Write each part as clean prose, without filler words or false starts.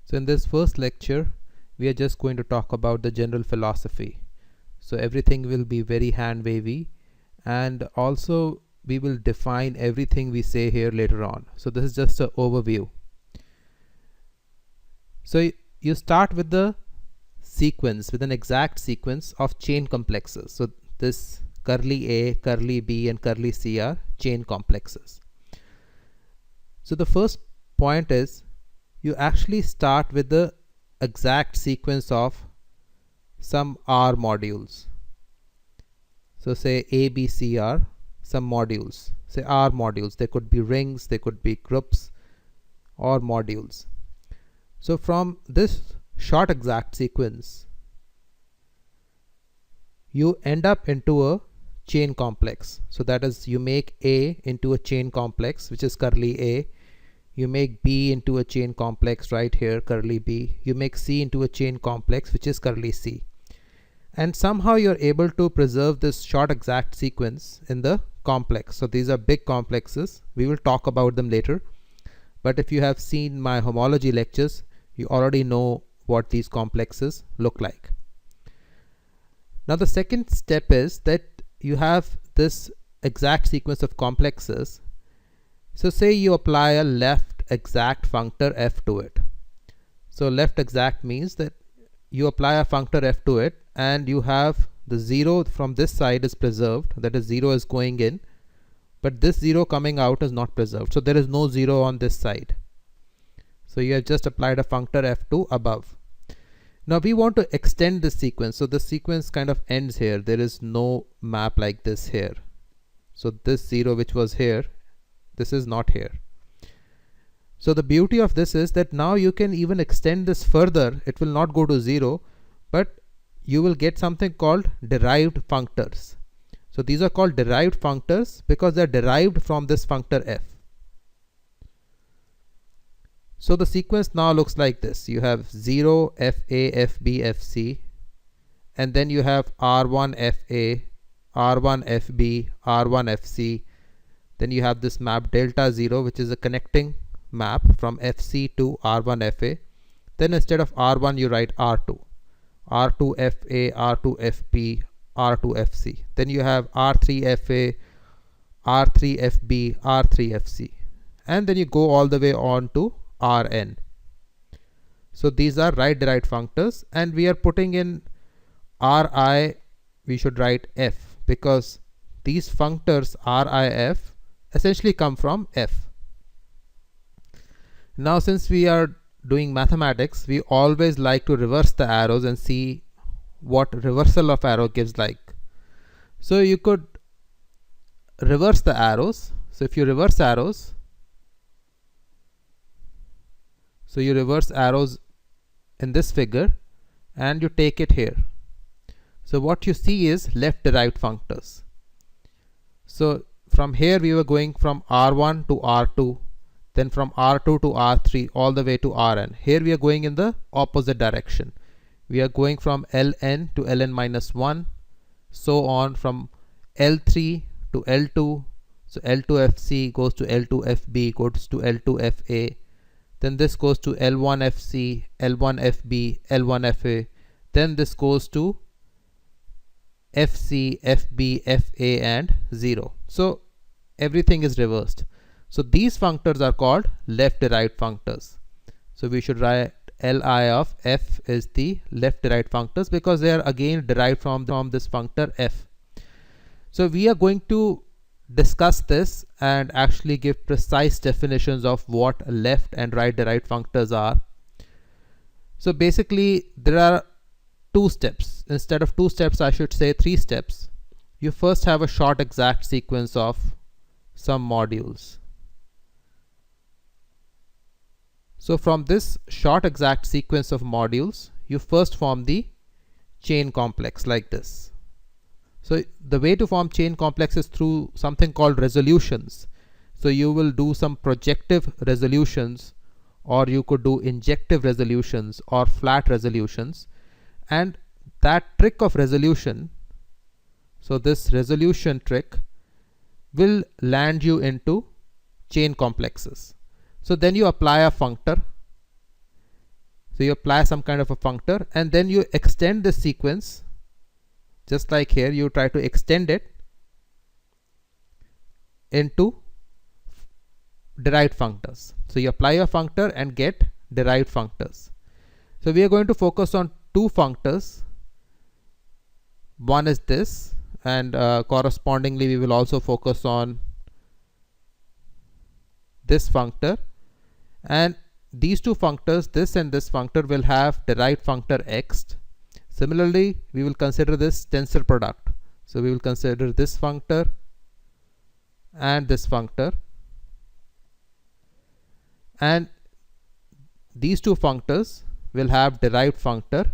So in this first lecture, we are just going to talk about the general philosophy. So everything will be very hand wavy, and also we will define everything we say here later on. So this is just an overview. So you start with the sequence, with an exact sequence of chain complexes. So this curly A, curly B and curly C are chain complexes. So the first point is you actually start with the exact sequence of some R modules. So say A, B, C are some modules, say R modules. They could be rings, they could be groups or modules. So from this short exact sequence, you end up into a chain complex. So that is, you make A into a chain complex, which is curly A. You make B into a chain complex right here, curly B. You make C into a chain complex, which is curly C. And somehow you're able to preserve this short exact sequence in the complex. So these are big complexes. We will talk about them later. But if you have seen my homology lectures, you already know what these complexes look like. Now the second step is that you have this exact sequence of complexes. So say you apply a left exact functor f to it. So left exact means that you apply a functor f to it and you have the 0 from this side is preserved, that is 0 is going in, but this 0 coming out is not preserved. So there is no 0 on this side. So you have just applied a functor f2 above. Now we want to extend this sequence. So the sequence kind of ends here. There is no map like this here. So this 0 which was here, this is not here. So the beauty of this is that now you can even extend this further. It will not go to 0, but you will get something called derived functors. So these are called derived functors because they are derived from this functor f. So the sequence now looks like this. You have 0, fa, fb, fc, and then you have r1 fa, r1 fb, r1 fc. Then you have this map delta 0, which is a connecting map from fc to r1 fa. Then instead of r1 you write r2, r2 fa, r2 fb, r2 fc. Then you have r3 fa, r3 fb, r3 fc, and then you go all the way on to Rn. So these are right derived functors, and we are putting in Ri, we should write f, because these functors Rif essentially come from f. Now since we are doing mathematics, we always like to reverse the arrows and see what reversal of arrow gives like. So you could reverse the arrows. So if you reverse arrows, so you reverse arrows in this figure and you take it here. So what you see is left derived functors. So from here we were going from R1 to R2, then from R2 to R3 all the way to Rn. Here we are going in the opposite direction. We are going from Ln to Ln minus 1, so on from L3 to L2. So L2FC goes to L2FB, goes to L2FA. Then this goes to L1FC, L1FB, L1FA. Then this goes to FC, FB, FA and 0. So everything is reversed. So these functors are called left derived functors. So we should write Li of f is the left derived functors because they are again derived from this functor f. So we are going to discuss this and actually give precise definitions of what left and right derived functors are. So basically there are 2 steps. Instead of 2 steps, I should say 3 steps. You first have a short exact sequence of some modules. So from this short exact sequence of modules, you first form the chain complex like this. So the way to form chain complex is through something called resolutions. So you will do some projective resolutions, or you could do injective resolutions or flat resolutions, and that trick of resolution, so this resolution trick will land you into chain complexes. So then you apply a functor So you apply some kind of a functor and then you extend the sequence, just like here you try to extend it into derived functors. So you apply a functor and get derived functors. So we are going to focus on two functors. One is this, and correspondingly we will also focus on this functor, and these two functors, this and this functor, will have derived functor x. Similarly, we will consider this tensor product. So we will consider this functor and this functor, and these two functors will have derived functor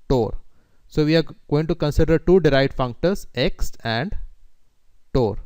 tor. So we are going to consider two derived functors x and tor.